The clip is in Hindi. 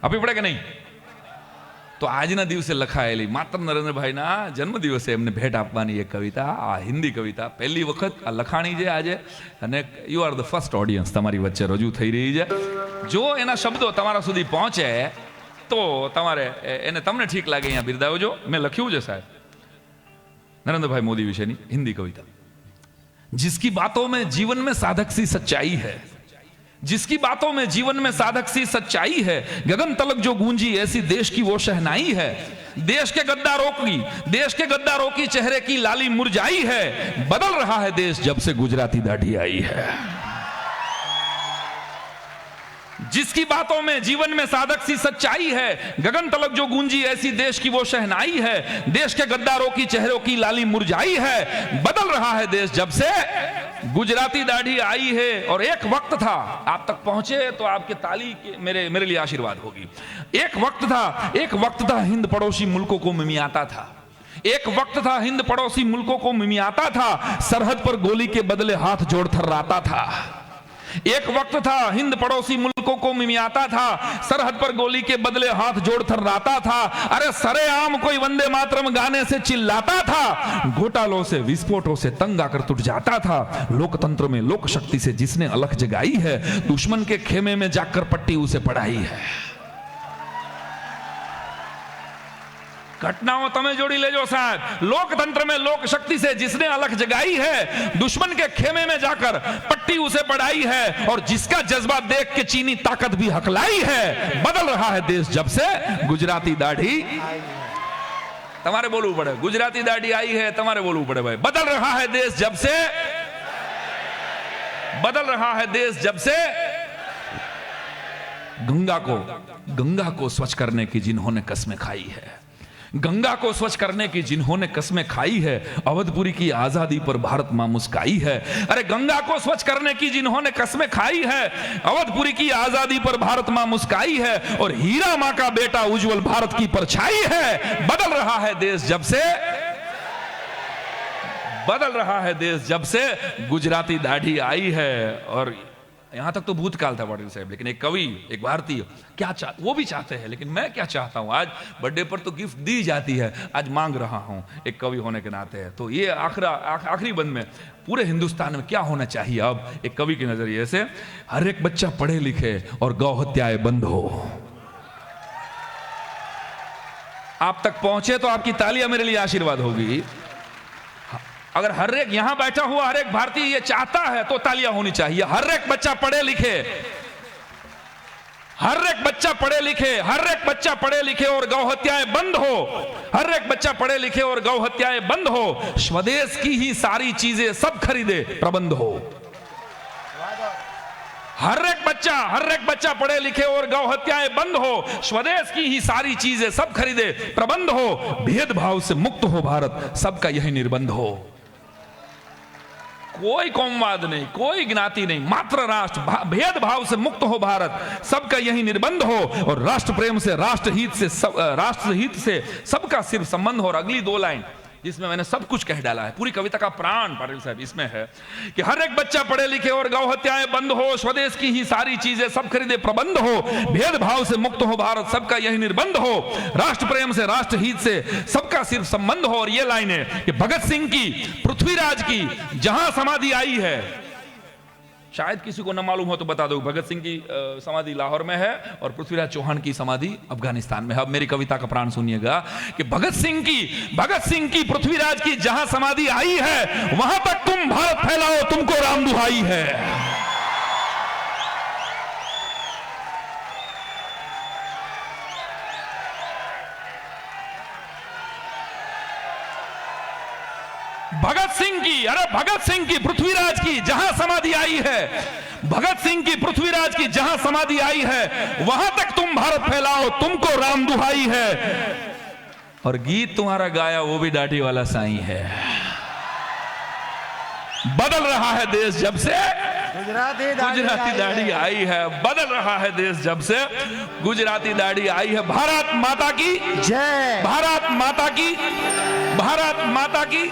આપવી પડે કે નહીં? તો આજના દિવસે લખાયેલી માત્ર નરેન્દ્રભાઈના જન્મદિવસે એમને ભેટ આપવાની એક કવિતા, આ હિન્દી કવિતા પહેલી વખત આ લખાણી છે આજે, અને you are the first audience તમારી વચ્ચે રજૂ થઈ રહી છે. જો એના શબ્દો તમારા સુધી પહોંચે તો તમારે એને તમને ઠીક લાગે અહીંયા બિરદાવજો. મેં લખ્યું છે સાહેબ नरेंद्र भाई मोदी विषय हिंदी कविता. जिसकी बातों में जीवन में साधक सी सच्चाई है, जिसकी बातों में जीवन में साधक सी सच्चाई है, गगन तलक जो गूंजी ऐसी देश की वो शहनाई है. देश के गद्दारों की चेहरे की लाली मुरझाई है. बदल रहा है देश जब से गुजराती दाढ़ी आई है. जिसकी बातों में जीवन में साधक सी सच्चाई है, गगन तलक जो गूंजी ऐसी देश की वो शहनाई है. देश के गद्दारों की चेहरों की लाली मुरझाई है. बदल रहा है देश जब से गुजराती दाढ़ी आई है. और एक वक्त था, आप तक पहुंचे तो आपके ताली के मेरे लिए आशीर्वाद होगी. एक वक्त था हिंद पड़ोसी मुल्कों को मिमियाता था. एक वक्त था हिंद पड़ोसी मुल्कों को मिमियाता था. सरहद पर गोली के बदले हाथ जोड़ थर्राता था. एक वक्त था हिंद पड़ोसी मुल्कों को मिमियाता था. सरहद पर गोली के बदले हाथ जोड़ थर्राता था. अरे सरेआम कोई वंदे मातरम गाने से चिल्लाता था. घोटालों से विस्फोटों से तंग आकर टूट जाता था. लोकतंत्र में लोक शक्ति से जिसने अलख जगाई है, दुश्मन के खेमे में जाकर पट्टी उसे पढ़ाई है. घटनाओं तमे जोड़ी लेजो साहब. लोकतंत्र में लोक शक्ति से जिसने अलख जगाई है, दुश्मन के खेमे में जाकर पट्टी उसे पढ़ाई है. और जिसका जज्बा देख के चीनी ताकत भी हकलाई है. बदल रहा है देश जब से गुजराती दाढ़ी. तमारे बोलવું પડે, गुजराती दाढ़ी आई है. तमारे बोलવું પડે भाई. बदल रहा है देश जब से, बदल रहा है देश जब से गंगा को स्वच्छ करने की जिन्होंने कस्में खाई है, गंगा को स्वच्छ करने की जिन्होंने कस्में खाई है, अवधपुरी की आजादी पर भारत मां मुस्काई है. अरे गंगा को स्वच्छ करने की जिन्होंने कस्में खाई है, अवधपुरी की आजादी पर भारत मां मुस्काई है. और हीरा मां का बेटा उज्जवल भारत की परछाई है. बदल रहा है देश जब से, बदल रहा है देश जब से गुजराती दाढ़ी आई है. और यहां तक तो भूतकाल था पाटिल साहब, लेकिन एक कवि, एक भारतीय क्या वो भी चाहते हैं, लेकिन मैं क्या चाहता हूं, आज बर्थडे पर तो गिफ्ट दी जाती है, आज मांग रहा हूं एक कवि होने के नाते है. तो ये आखिरी बंद में पूरे हिंदुस्तान में क्या होना चाहिए अब एक कवि के नजरिए से? हर एक बच्चा पढ़े लिखे और गौ हत्याएं बंद हो. आप तक पहुंचे तो आपकी तालियां मेरे लिए आशीर्वाद होगी. अगर हर एक यहां बैठा हुआ हर एक भारतीय ये चाहता है तो तालियां होनी चाहिए. हर एक बच्चा पढ़े लिखे, हर एक बच्चा पढ़े लिखे, हर एक बच्चा पढ़े लिखे और गौ हत्याएं बंद हो. हर एक बच्चा पढ़े लिखे और गौ हत्याएं बंद हो. स्वदेश की ही सारी चीजें सब खरीदे प्रबंध हो. हर एक बच्चा पढ़े लिखे और गौ हत्याएं बंद हो. स्वदेश की ही सारी चीजें सब खरीदे प्रबंध हो. भेदभाव से मुक्त हो भारत, सबका यही निर्बंध हो. कोई कौमवाद नहीं, कोई ज्ञाति नहीं, मात्र राष्ट्र. भेदभाव से मुक्त हो भारत, सबका यही निर्बंध हो. और राष्ट्र प्रेम से, राष्ट्र हित से सबका सिर्फ संबंध हो. और अगली दो लाइन जिसमें मैंने सब कुछ कह डाला है, पूरी कविता का प्राण पाटिल साहब इसमें है कि हर एक बच्चा पढ़े लिखे और गौ हत्याएं बंद हो. स्वदेश की ही सारी चीजें सब खरीदे प्रबंध हो. भेदभाव से मुक्त हो भारत, सबका यही निर्बंध हो. राष्ट्र प्रेम से, राष्ट्र हित से सबका सिर्फ संबंध हो. और ये लाइनें कि भगत सिंह की, पृथ्वीराज की जहां समाधि आई है, शायद किसी को न मालूम हो तो बता दो, भगत सिंह की समाधि लाहौर में है और पृथ्वीराज चौहान की समाधि अफगानिस्तान में है. अब मेरी कविता का प्राण सुनिएगा कि भगत सिंह की, पृथ्वीराज की जहां समाधि आई है, वहां तक तुम भारत फैलाओ, तुमको राम दुहाई है. भगत सिंह की, पृथ्वीराज की जहां समाधि आई है, भगत सिंह की, पृथ्वीराज की जहां समाधि आई है, वहां तक तुम भारत फैलाओ, तुमको राम दुहाई है. और गीत तुम्हारा गाया वो भी दाढ़ी वाला साईं है. बदल रहा है देश जब से गुजराती दाढ़ी आई है. बदल रहा है देश जब से गुजराती दाढ़ी आई है. भारत माता की जय. भारत माता की, भारत माता की